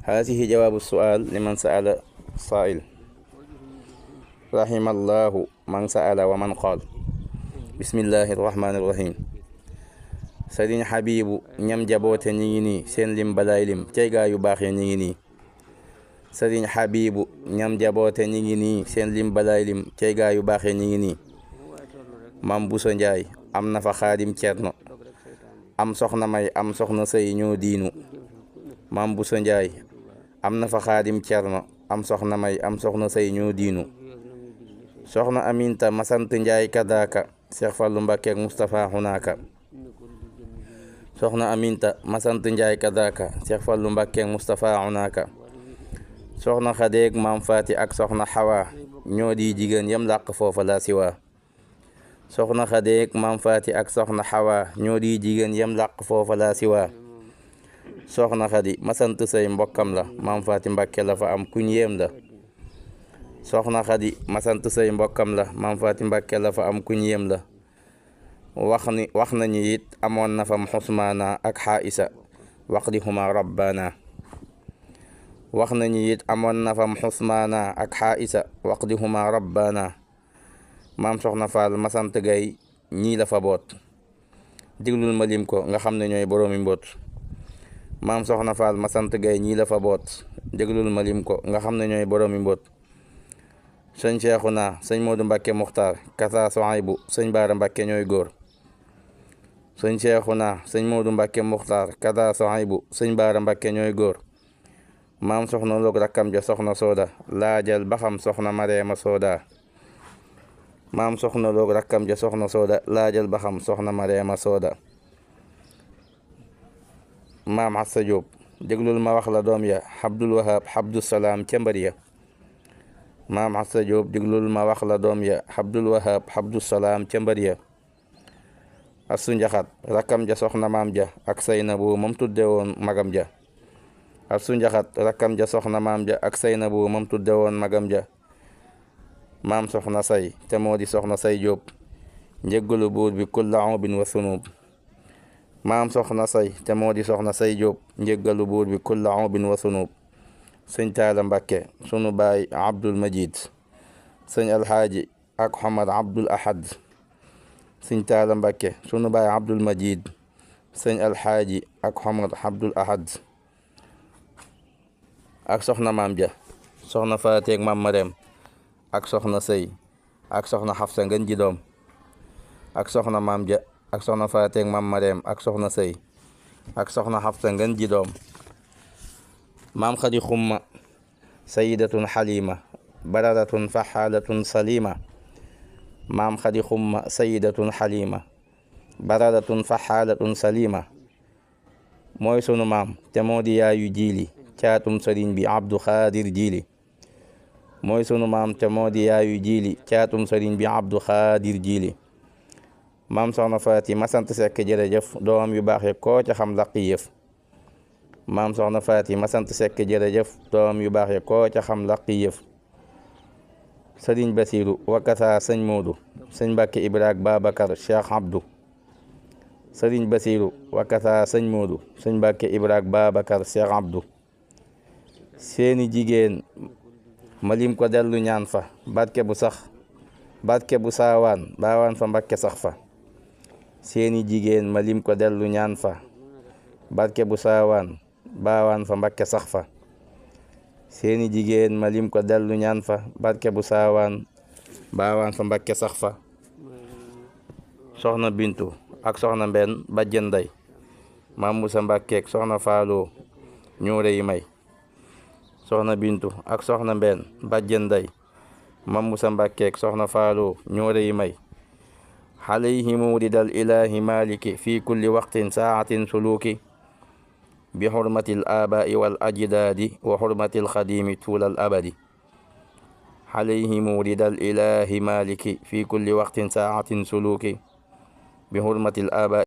هذه جواب السؤال لمن سأل سائل رحم الله من سأل ومن قال بسم الله الرحمن الرحيم Sëriñ Habibu ñam jaboote ñi ngi nii seen lim balaay lim cey gaa yu baax ya ñi ngi nii Sëriñ Habibu ñam jaboote ñi ngi nii seen lim balaay lim cey gaa yu baax ya ñi ngi nii Mam Buso Njaay am na fa Xaadim Cerno am soxna may am soxna sëy ñoo diinu Mam Buso Njaay am na fa Xaadim Cerno am soxna may am soxna sëy ñoo diinu soxna Aminta masant Njaay kadaaka Seex Fallu Mbàkke ak Mustafa xunaaka soxna Aminta masant Njaay kadaaka Seex Fallu Mbàkke ak Mustafa xunaaka soxna Xadeeg Maam Faati ak soxna Xawa ñoo di jigéen yam làq foofa la siwaa soxna Xadeeg Maam Faati ak soxna Xawa ñoo di jigéen yam làq foofa la siwaa soxna Xadi masant say mbokkam la Maam Faati Mbàkke la fa am kuñ yéem la soxna Xadi masant say mbokkam la Maam Faati Mbàkke la fa am kuñ yéem la wax nañu it amoon na fam xusmaana ak xaisa waqdihuma rabbana wax nañu it amoon na fam xusmaana ak xaisa waqdihuma rabbana maam soxna Faal masant gay ñii la fa boot diglul ma lim ko nga xam ne ñooy boroomi mboot maam soxna Faal masant gay ñii la fa boot diglul ma lim ko nga xam ne ñooy boroomi mboot sëñ Seexuna sëñ Moodu Mbàkke Muxtaar kasa Sohaybu sëñ Baara Mbàkke ñooy góor sëñ Seexuna sëñ Moodu Mbàkke Muxtaar kasa Sohaybu sëñ Baara Mbàkke ñooy góor maam soxna loog rakkam ja soxna sooda laajal ba xam soxna Mareema sooda maam soxna loog rakkam ja soxna sooda laajal ba xam soxna Mareema sooda maam Xassa Jóob déglul ma wax la doom ya Abdul Wahab Abdul Salaam ca mbër ya maam Xassa Jóob déglul ma wax la doom ya Abdul Wahab Abdul Salaam ca mbër ya Asu Njaxat rakkam ja soxna maam ja ak Saynabu moom tudde woon magam ja Asu Njaxat rakkam ja soxna maam ja ak Saynabu moom tudde woon magam ja maam soxna say te moo di soxna say Jóob njëggalu buur bi kulla ubin wa sunub maam soxna say te moo di soxna say Jóob njëggalu buur bi kulla ubin wa sunub sëñ Taala Mbàkke sunu baay Abdul Majid sëñ Alxaaji ak Xomar Abdul Ahad sëñ Taala Mbàkke sunu baay Abdul Majid sëñ Alxaaji ak Xomar Abdul Ahad ak soxna maam ja soxna Faateeg maam Marem ak soxna sëy ak soxna Xafsa ngeen ji doom ak soxna maam ja ak soxna Faateeg maam Marem ak soxna sëy ak soxna Xafsa ngeen ji doom maam Xadi Xumma sayidatun xalima bararatun faxaalatun salima maam Xadi Xumma sayidatun xalima bararatun faxaalatun salima mooy sunu maam te moo di yaayu jiili caatum sëriñ bi Abdu Xaadir jiili mooy sunu maam te moo di yaayu jiili caatum sëriñ bi Abdu Xaadir jiili maam soxna Faati masant sekk jërëjëf doom yu baax yi koo ca xam laqi yëf maam soxna Faati masant sekk jërëjëf doom yu baax yi koo ca xam laqi yëf sëriñ Basiiru wakasa sëñ Moodu sëñ Mbàkke Ibraak Babacar Cheikh Abdou sëriñ Basiiru wakasa sëñ Moodu sëñ Mbàkke Ibraak Babacar Cheikh Abdou seeni jigéen ma lim ko dellu ñaan fa barke bu sax barke bu saawaan baawaan fa Mbàkke sax fa seeni jigéen ma lim ko dellu ñaan fa barke bu saawaan baawaan fa Mbàkke sax fa seeni jigéen ma lim ko dellu ñaan fa barke bu saawaan baawaan fa Mbàkke sax fa soxna Bintu ak soxna Mbenn bajjen Nday maam Musa Mbàkke ak soxna Faaloo ñuure yi may soxna Bintu ak soxna Mbenn bajjen Nday maam Musa Mbàkke ak soxna Faaloo ñuure yi may alayhimu ridal ilaahi maliki fi kulli waqtin saatin suluki bi xurmatil aabaai wal ajdaadi wa xurmatil xadiimi tuulal abadi alayhimu ridal ilaahi maliki fi kulli waqtin saatin suluki bi xurmatil aabaai